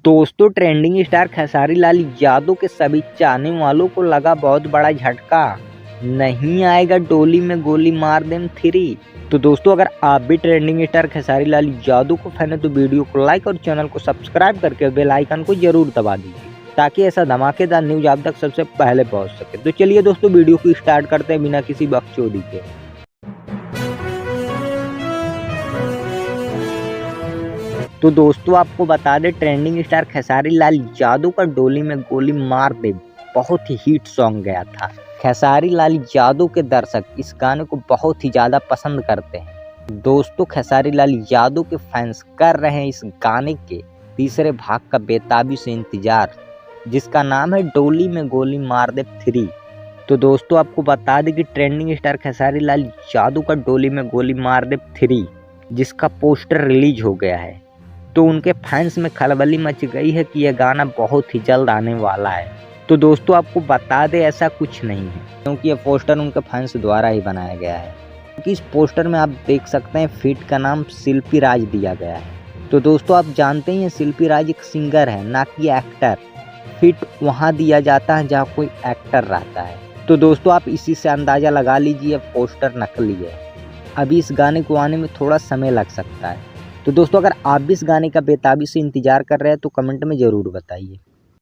दोस्तों trending star Khesari Lal Yadav के सभी चाहने वालों को लगा बहुत बड़ा झटका। नहीं आएगा डोली में गोली मार देम 3। तो दोस्तों अगर आप भी ट्रेंडिंग स्टार खेसारी लाल यादव को फैन है तो वीडियो को लाइक और चैनल को सब्सक्राइब करके बेल आइकन को जरूर दबा दीजिए ताकि ऐसा धमाकेदार न्यूज आप तक सबसे पहले पहुंच सके। तो चलिए दोस्तों वीडियो को स्टार्ट करते हैं बिना किसी बकचोदी के। तो दोस्तों आपको बता दें ट्रेंडिंग स्टार खेसारी लाल यादव का डोली में गोली मार दे बहुत ही हिट सॉन्ग गया था। खेसारी लाल यादव के दर्शक इस गाने को बहुत ही ज़्यादा पसंद करते हैं। दोस्तों खेसारी लाल यादव के फैंस कर रहे हैं इस गाने के तीसरे भाग का बेताबी से इंतजार, जिसका नाम है डोली में गोली मार दे 3। तो दोस्तों आपको बता दें कि ट्रेंडिंग स्टार खेसारी लाल यादव का डोली में गोली मार दे 3 जिसका पोस्टर रिलीज हो गया है, तो उनके फैंस में खलबली मच गई है कि यह गाना बहुत ही जल्द आने वाला है। तो दोस्तों आपको बता दें ऐसा कुछ नहीं है, क्योंकि यह पोस्टर उनके फैंस द्वारा ही बनाया गया है। क्योंकि इस पोस्टर में आप देख सकते हैं फीट का नाम शिल्पी राज दिया गया है। तो दोस्तों आप जानते हैं शिल्पी राज एक सिंगर है ना कि एक्टर। फीट वहाँ दिया जाता है जहाँ कोई एक्टर रहता है। तो दोस्तों आप इसी से अंदाज़ा लगा लीजिए पोस्टर नकली है। अभी इस गाने को आने में थोड़ा समय लग सकता है। तो दोस्तों अगर आप भी इस गाने का बेताबी से इंतजार कर रहे हैं तो कमेंट में ज़रूर बताइए।